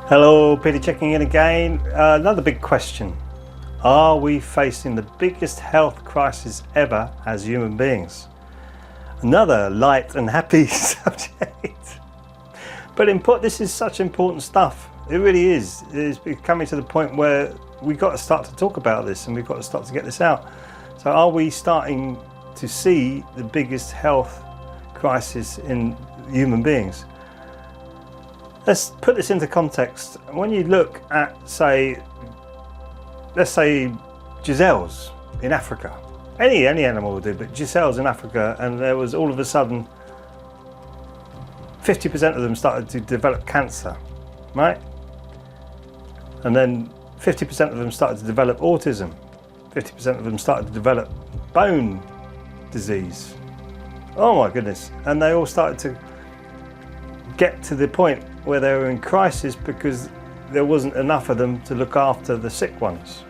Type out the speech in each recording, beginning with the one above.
Hello, Peter checking in again. Another big question. Are we facing the biggest health crisis ever as human beings? Another light and happy subject. But this is such important stuff. It really is. It's coming to the point where we've got to start to talk about this and we've got to start to get this out. So are we starting to see the biggest health crisis in human beings? Let's put this into context. When you look at, let's say gazelles in Africa, any animal will do, but gazelles in Africa, and there was all of a sudden 50% of them started to develop cancer, right? And then 50% of them started to develop autism, 50% of them started to develop bone disease. Oh my goodness. And they all started to get to the point where they were in crisis because there wasn't enough of them to look after the sick ones.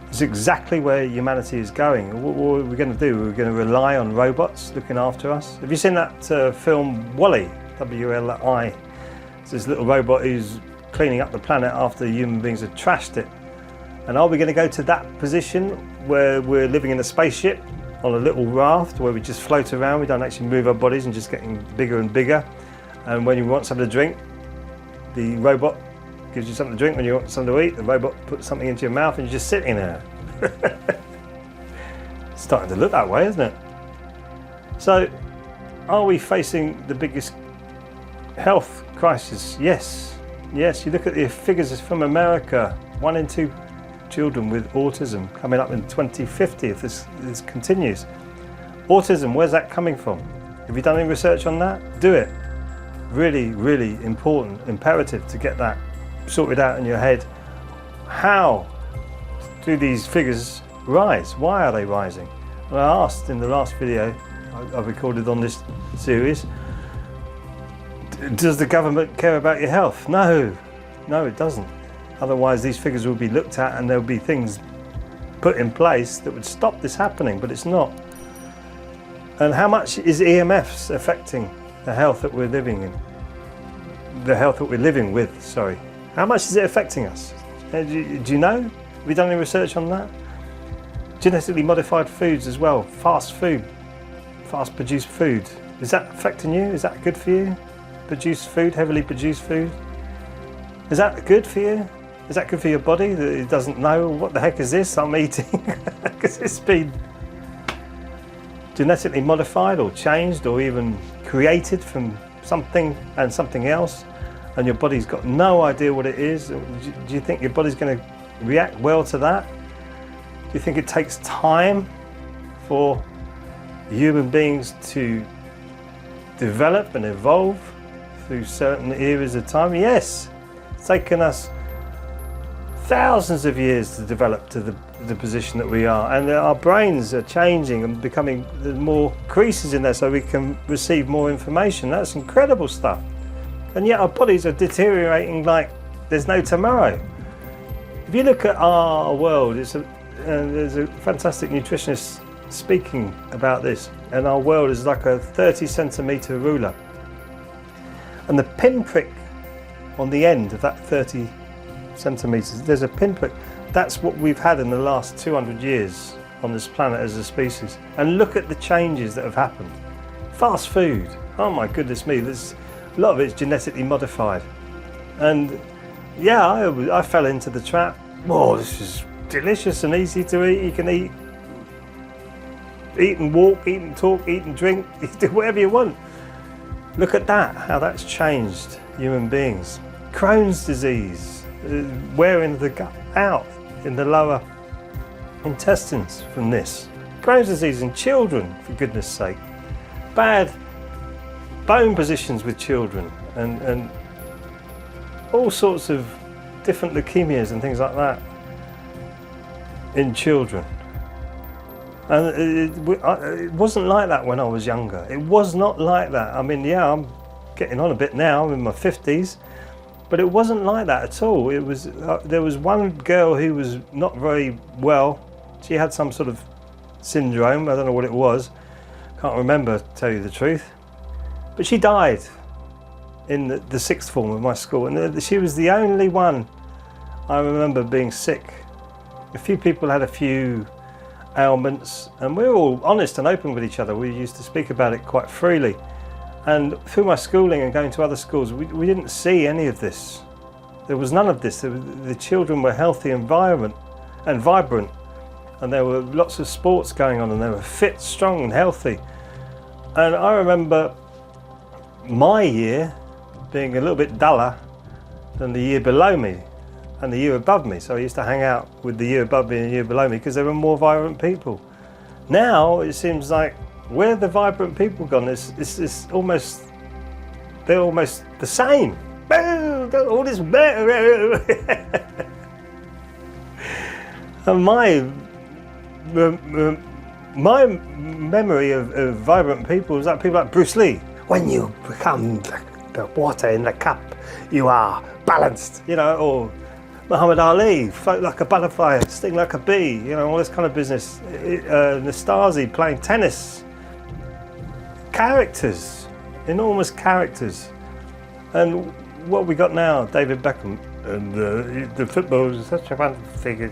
It's exactly where humanity is going. What are we going to do? We're going to rely on robots looking after us. Have you seen that film WALL-E? W-L-I. It's this little robot who's cleaning up the planet after human beings have trashed it. And are we going to go to that position where we're living in a spaceship on a little raft where we just float around, we don't actually move our bodies and just getting bigger and bigger? And when you want something to drink, the robot gives you something to drink. When you want something to eat, the robot puts something into your mouth and you're just sitting there. It's starting to look that way, isn't it? So, are we facing the biggest health crisis? Yes. Yes, you look at the figures from America, 1 in 2 children with autism coming up in 2050 if this continues. Autism, where's that coming from? Have you done any research on that? Do it. Really, really important, imperative to get that sorted out in your head. How do these figures rise? Why are they rising? Well, I asked in the last video I recorded on this series, does the government care about your health? No, it doesn't. Otherwise these figures will be looked at and there'll be things put in place that would stop this happening, but it's not. And how much is EMFs affecting the health that we're living in? The health that we're living with, sorry. How much is it affecting us? Do you know? Have you done any research on that? Genetically modified foods as well, fast food, fast produced food. Is that affecting you? Is that good for you? Produced food, heavily produced food? Is that good for you? Is that good for your body that it doesn't know what the heck is this I'm eating? Because it's been genetically modified or changed or even created from something and something else, and your body's got no idea what it is. Do you think your body's going to react well to that? Do you think it takes time for human beings to develop and evolve through certain eras of time? Yes, it's taken us thousands of years to develop to the position that we are, and our brains are changing and becoming more creases in there so we can receive more information. That's incredible stuff. And yet our bodies are deteriorating like there's no tomorrow. If you look at our world, there's a fantastic nutritionist speaking about this, and our world is like a 30-centimeter ruler, and the pinprick on the end of that 30 centimeters, there's a pinprick. That's what we've had in the last 200 years on this planet as a species. And look at the changes that have happened. Fast food, oh my goodness me, a lot of it's genetically modified. And yeah, I fell into the trap. Oh, this is delicious and easy to eat. You can eat and walk, eat and talk, eat and drink, do whatever you want. Look at that, how that's changed human beings. Crohn's disease, wearing the gut out in the lower intestines from this. Crohn's disease in children, for goodness sake. Bad bone positions with children and all sorts of different leukemias and things like that in children. And it wasn't like that when I was younger. It was not like that. I mean, yeah, I'm getting on a bit now, I'm in my 50s. But it wasn't like that at all. It was there was one girl who was not very well. She had some sort of syndrome, I don't know what it was. Can't remember, to tell you the truth. But she died in the sixth form of my school, and she was the only one I remember being sick. A few people had a few ailments, and we were all honest and open with each other. We used to speak about it quite freely. And through my schooling and going to other schools, we didn't see any of this. There was none of this. The children were healthy and vibrant, and there were lots of sports going on, and they were fit, strong and healthy. And I remember my year being a little bit duller than the year below me and the year above me. So I used to hang out with the year above me and the year below me because they were more vibrant people. Now it seems like, where the vibrant people gone? It's almost, they're almost the same. All this and my memory of vibrant people was like people like Bruce Lee. When you become the water in the cup, you are balanced, you know, or Muhammad Ali, float like a butterfly, sting like a bee, you know, all this kind of business. Nastasi playing tennis. Characters, enormous characters. And what we got now, David Beckham, and the football is such a wonderful figure.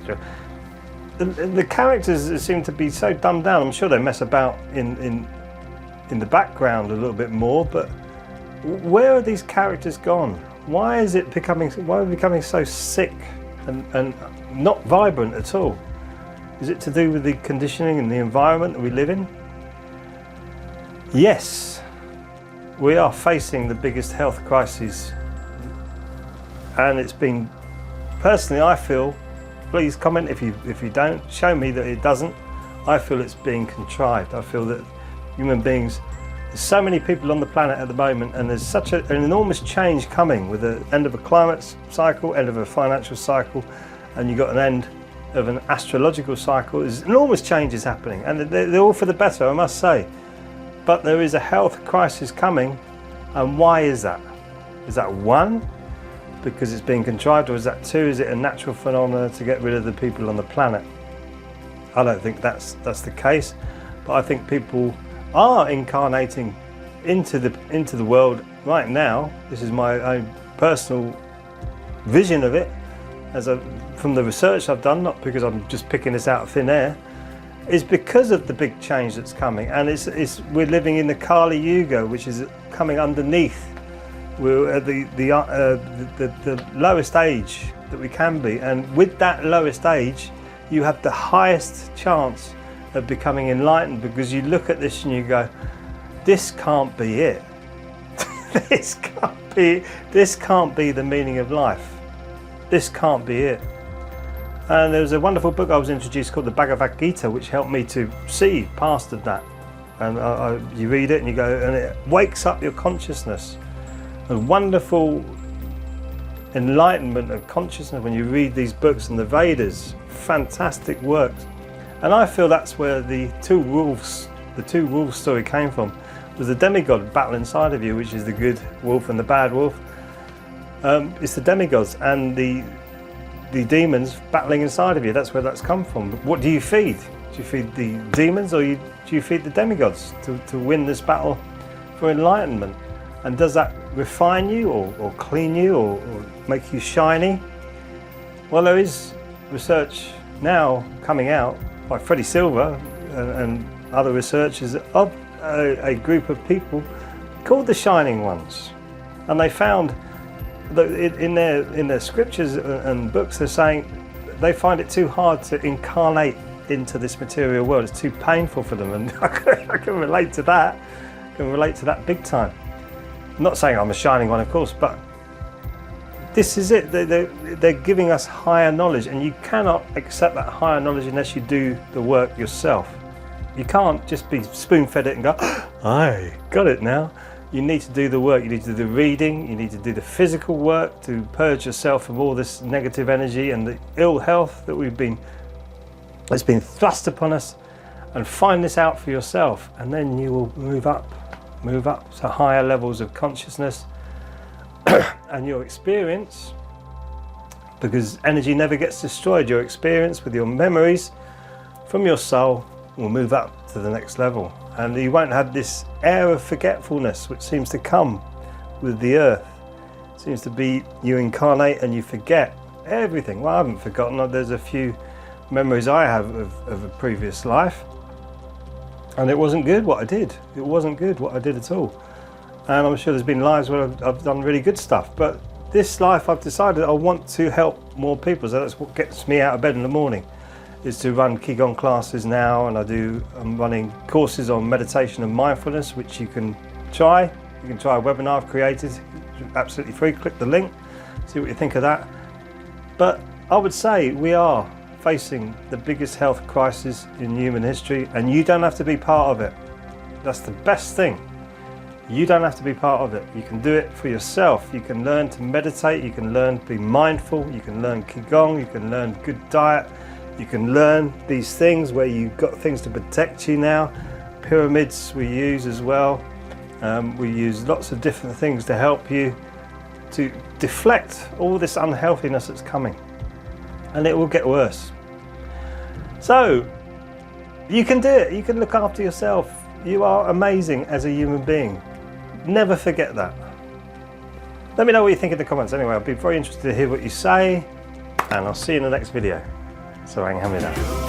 The characters seem to be so dumbed down. I'm sure they mess about in the background a little bit more, but where are these characters gone? Why are we becoming so sick and not vibrant at all? Is it to do with the conditioning and the environment that we live in? Yes, we are facing the biggest health crisis, and it's been, personally I feel, please comment if you don't, show me that it doesn't. I feel it's being contrived. I feel that human beings, there's so many people on the planet at the moment, and there's such an enormous change coming with the end of a climate cycle, end of a financial cycle, and you've got an end of an astrological cycle. There's enormous changes happening, and they're all for the better, I must say. But there is a health crisis coming, and why is that? Is that one, because it's being contrived, or is that two, is it a natural phenomenon to get rid of the people on the planet? I don't think that's the case, but I think people are incarnating into the world right now. This is my own personal vision of it, from the research I've done, not because I'm just picking this out of thin air. Is because of the big change that's coming, and we're living in the Kali Yuga, which is coming underneath. We're at the lowest age that we can be, and with that lowest age, you have the highest chance of becoming enlightened, because you look at this and you go, this can't be it. This can't be the meaning of life. This can't be it. And there was a wonderful book I was introduced called the Bhagavad Gita, which helped me to see past that. And you read it and you go, and it wakes up your consciousness. A wonderful enlightenment of consciousness when you read these books, and the Vedas, fantastic works. And I feel that's where the two wolves story came from. It was the demigod battle inside of you, which is the good wolf and the bad wolf. It's the demigods and the demons battling inside of you. That's where that's come from. What do you feed? Do you feed the demons, or do you feed the demigods to win this battle for enlightenment? And does that refine you, or clean you, or make you shiny? Well, there is research now coming out by Freddie Silver and other researchers of a group of people called the Shining Ones, and they found that in their scriptures and books, they're saying they find it too hard to incarnate into this material world. It's too painful for them, and I can relate to that. I can relate to that big time. I'm not saying I'm a shining one, of course, but this is it. They're giving us higher knowledge, and you cannot accept that higher knowledge unless you do the work yourself. You can't just be spoon-fed it and go, I got it now. You need to do the work. You need to do the reading. You need to do the physical work to purge yourself from all this negative energy and the ill health that's been thrust upon us, and find this out for yourself, and then you will move up to higher levels of consciousness. And your experience, because energy never gets destroyed, your experience with your memories from your soul will move up to the next level, and you won't have this air of forgetfulness which seems to come with the earth. It seems to be you incarnate and you forget everything. Well, I haven't forgotten. There's a few memories I have of a previous life, and it wasn't good what I did. It wasn't good what I did at all. And I'm sure there's been lives where I've done really good stuff, but this life I've decided I want to help more people. So that's what gets me out of bed in the morning, is to run Qigong classes now, and I'm running courses on meditation and mindfulness, which you can try. You can try a webinar I've created, absolutely free. Click the link, see what you think of that. But I would say we are facing the biggest health crisis in human history, and you don't have to be part of it. That's the best thing. You don't have to be part of it. You can do it for yourself. You can learn to meditate, you can learn to be mindful, you can learn Qigong, you can learn good diet, you can learn these things where you've got things to protect you now. Pyramids we use as well. We use lots of different things to help you to deflect all this unhealthiness that's coming. And it will get worse. So, you can do it. You can look after yourself. You are amazing as a human being. Never forget that. Let me know what you think in the comments anyway. I'll be very interested to hear what you say, and I'll see you in the next video. So hang with that.